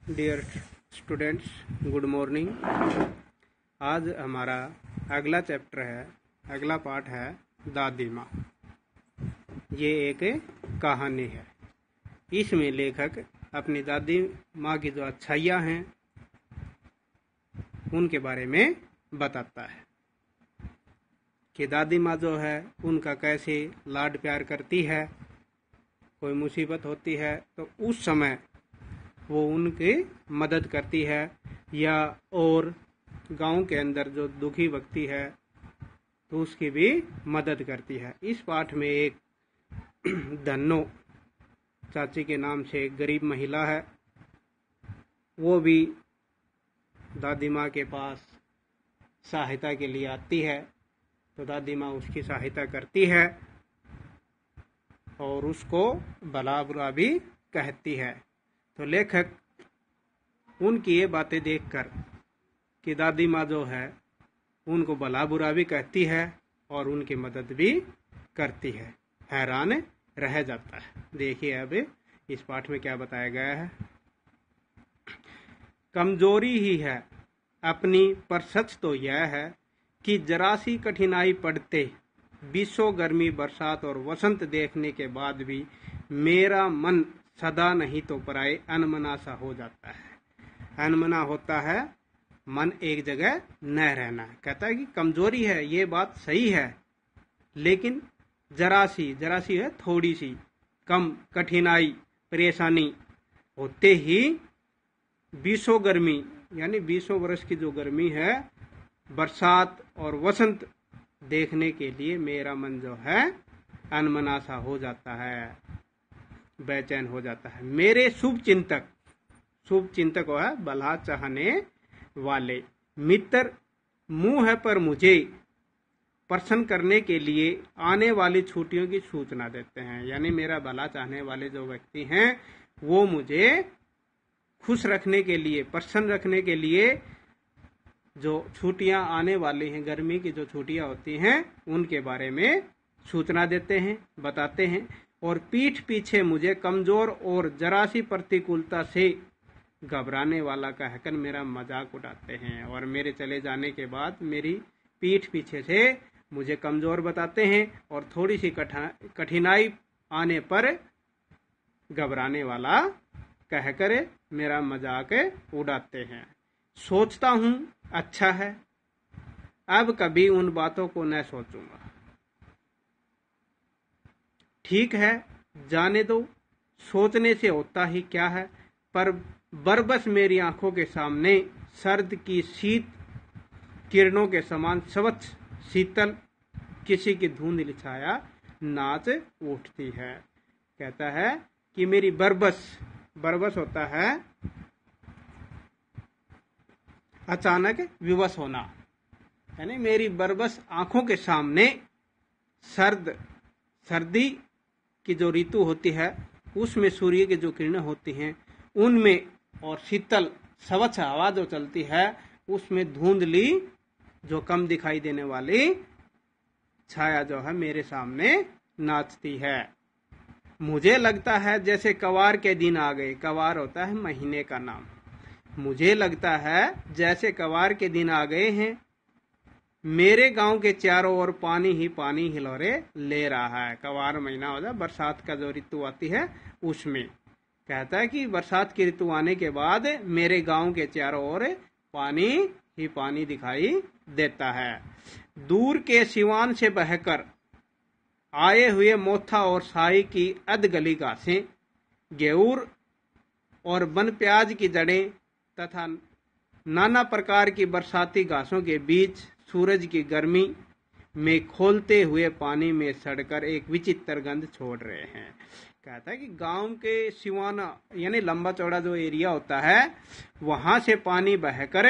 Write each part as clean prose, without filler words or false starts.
Dear students, good morning. आज हमारा अगला चैप्टर है, अगला पार्ट है दादी माँ। ये एक कहानी है। इसमें लेखक अपनी दादी माँ की जो अच्छाइयाँ हैं उनके बारे में बताता है कि दादी माँ जो है उनका कैसे लाड प्यार करती है। कोई मुसीबत होती है तो उस समय वो उनकी मदद करती है, या और गांव के अंदर जो दुखी व्यक्ति है तो उसकी भी मदद करती है। इस पाठ में एक धन्नो चाची के नाम से एक गरीब महिला है, वो भी दादी माँ के पास सहायता के लिए आती है। तो दादी माँ उसकी सहायता करती है और उसको भला बुरा भी कहती है। तो लेखक उनकी ये बातें देखकर कि दादी माँ जो है उनको भला बुरा भी कहती है और उनकी मदद भी करती है, हैरान रह जाता है। देखिए अब इस पाठ में क्या बताया गया है। कमजोरी ही है अपनी, पर सच तो यह है कि जरा सी कठिनाई पड़ते, बीसों गर्मी बरसात और वसंत देखने के बाद भी मेरा मन सदा नहीं तो पराए अनमना सा हो जाता है। अनमना होता है, मन एक जगह न रहना। कहता है कि कमजोरी है, ये बात सही है, लेकिन जरा सी है थोड़ी सी, कम कठिनाई परेशानी होते ही बीसों गर्मी यानी 20 वर्ष की जो गर्मी है, बरसात और वसंत देखने के लिए मेरा मन जो है अनमना सा हो जाता है, बेचैन हो जाता है। मेरे शुभ चिंतक है भला चाहने वाले मित्र मुंह है पर मुझे प्रसन्न करने के लिए आने वाली छुट्टियों की सूचना देते हैं। यानी मेरा भला चाहने वाले जो व्यक्ति हैं वो मुझे खुश रखने के लिए, प्रसन्न रखने के लिए जो छुट्टियां आने वाली हैं, गर्मी की जो छुट्टियां होती हैं उनके बारे में सूचना देते हैं, बताते हैं। और पीठ पीछे मुझे कमजोर और जरा सी प्रतिकूलता से घबराने वाला कहकर मेरा मजाक उड़ाते हैं। और मेरे चले जाने के बाद मेरी पीठ पीछे से मुझे कमजोर बताते हैं और थोड़ी सी कठिनाई आने पर घबराने वाला कहकर मेरा मजाक उड़ाते हैं। सोचता हूँ अच्छा है, अब कभी उन बातों को न सोचूंगा। ठीक है, जाने दो, सोचने से होता ही क्या है। पर बरबस मेरी आंखों के सामने सर्द की शीत किरणों के समान स्वच्छ शीतल किसी की धुंधली छाया नाच उठती है। कहता है कि मेरी बरबस होता है अचानक विवश होना, यानी मेरी बरबस आंखों के सामने सर्दी की जो ऋतु होती है उसमें सूर्य की जो किरणें होती हैं उनमें, और शीतल स्वच्छ हवा जो चलती है उसमें धुंधली जो कम दिखाई देने वाली छाया जो है मेरे सामने नाचती है। मुझे लगता है जैसे कवार के दिन आ गए। कवार होता है महीने का नाम। मुझे लगता है जैसे कवार के दिन आ गए हैं। मेरे गांव के चारों ओर पानी ही पानी हिलोरे ले रहा है। कवार महीना हो जाए, बरसात का जो ऋतु आती है उसमें। कहता है कि बरसात की ऋतु आने के बाद मेरे गांव के चारों ओर पानी ही पानी दिखाई देता है। दूर के सिवान से बहकर आए हुए मोथा और साई की अधगली घासें, गेहूर और बन प्याज की जड़ें तथा नाना प्रकार की बरसाती घासों के बीच सूरज की गर्मी में खोलते हुए पानी में सड़कर एक विचित्र गंध छोड़ रहे हैं। कहता है कि गांव के सिवाना यानी लंबा चौड़ा जो एरिया होता है वहां से पानी बहकर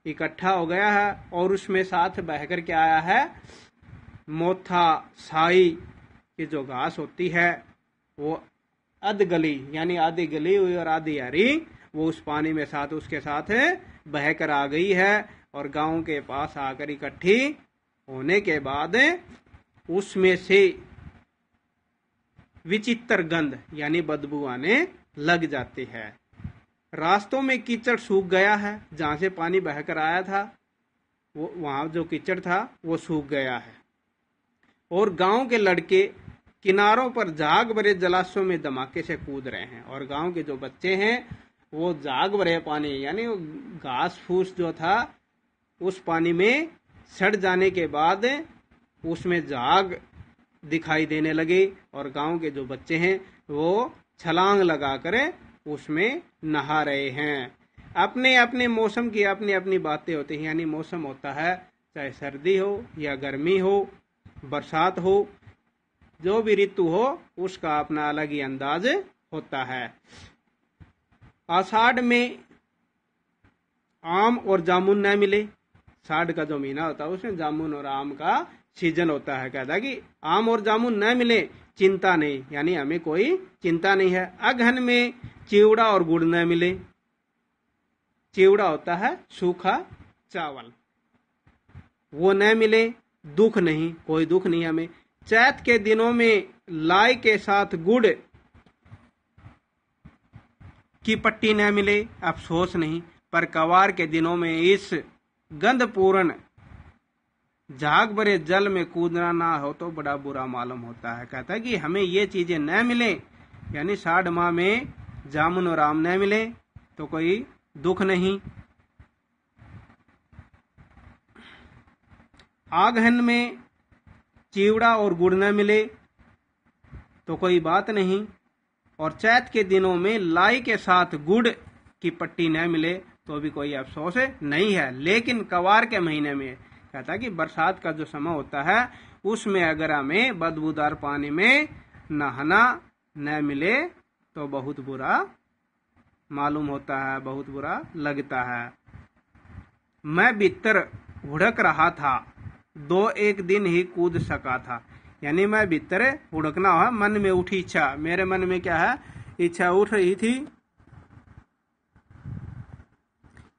इकट्ठा हो गया है और उसमें साथ बहकर क्या आया है, मोथा साई की जो घास होती है वो अधगली यानी आधी गली हुई और आधी हरी, वो उस पानी में साथ उसके साथ बहकर आ गई है और गांव के पास आकर इकट्ठी होने के बाद उसमें से विचित्र गंध यानी बदबू आने लग जाती है। रास्तों में कीचड़ सूख गया है, जहां से पानी बहकर आया था वो वहां जो कीचड़ था वो सूख गया है। और गांव के लड़के किनारों पर झाग भरे जलाशयों में धमाके से कूद रहे हैं। और गांव के जो बच्चे हैं वो झाग भरे पानी यानी घास फूस जो था उस पानी में सड़ जाने के बाद उसमें झाग दिखाई देने लगे। और गांव के जो बच्चे हैं वो छलांग लगाकर उसमें नहा रहे हैं। अपने अपने मौसम की अपनी अपनी बातें होती हैं, यानी मौसम होता है चाहे सर्दी हो या गर्मी हो, बरसात हो, जो भी ऋतु हो उसका अपना अलग ही अंदाज होता है। आषाढ़ में आम और जामुन न मिले, साढ़ का जो महीना होता है उसमें जामुन और आम का सीजन होता है। कहता है कि आम और जामुन न मिले चिंता नहीं, यानी हमें कोई चिंता नहीं है। अगहन में चिवड़ा और गुड़ न मिले, चिवड़ा होता है सूखा चावल, वो न मिले दुख नहीं, कोई दुख नहीं हमें। चैत के दिनों में लाई के साथ गुड़ की पट्टी न मिले, अफसोस नहीं। पर कवार के दिनों में इस गंधपूर्ण झाग भरे जल में कूदना ना हो तो बड़ा बुरा मालूम होता है। कहता है कि हमें ये चीजें न मिले, यानी 60 माह में जामुन और आम न मिले तो कोई दुख नहीं। आगहन में चिवड़ा और गुड़ न मिले तो कोई बात नहीं। और चैत के दिनों में लाई के साथ गुड़ की पट्टी न मिले तो भी कोई अफसोस नहीं है। लेकिन कवार के महीने में कहता है कि बरसात का जो समय होता है उसमें अगर हमें बदबूदार पानी में नहाना न मिले तो बहुत बुरा मालूम होता है, बहुत बुरा लगता है। मैं भीतर हुड़क रहा था, 2-1 दिन ही कूद सका था। यानी मैं भीतर हुड़कना हुआ, मन में उठी इच्छा, मेरे मन में क्या है इच्छा उठ रही थी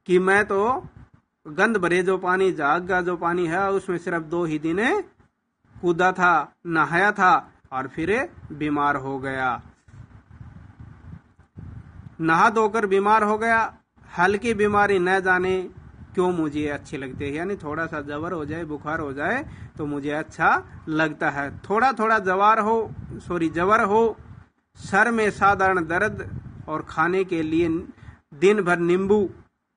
कि मैं तो गंध भरे जो पानी झाग का जो पानी है उसमें सिर्फ 2 ही दिन कूदा था, नहाया था और फिर बीमार हो गया। नहा धोकर बीमार हो गया। हल्की बीमारी न जाने क्यों मुझे अच्छी लगती है, यानी थोड़ा सा जवर हो जाए, बुखार हो जाए तो मुझे अच्छा लगता है। थोड़ा थोड़ा जवर हो, सर में साधारण दर्द और खाने के लिए दिन भर नींबू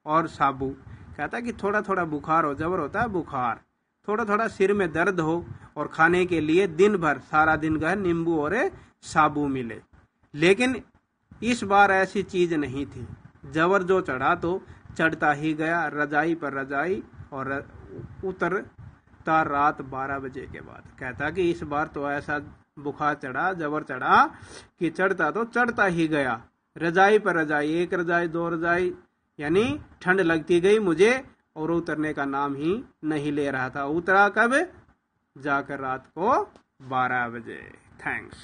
और साबू। कहता कि थोड़ा थोड़ा बुखार हो, जबर होता है बुखार, थोड़ा थोड़ा सिर में दर्द हो और खाने के लिए दिन भर सारा दिन का नींबू और साबू मिले। लेकिन इस बार ऐसी चीज नहीं थी। जबर जो चढ़ा तो चढ़ता ही गया, रजाई पर रजाई, और उतरता रात 12 बजे के बाद। कहता कि इस बार तो ऐसा बुखार चढ़ा, जबर चढ़ा कि चढ़ता तो चढ़ता ही गया, रजाई पर रजाई, 1 रजाई 2 रजाई, यानी ठंड लगती गई मुझे और उतरने का नाम ही नहीं ले रहा था। उतरा कब? जाकर रात को 12 बजे। थैंक्स।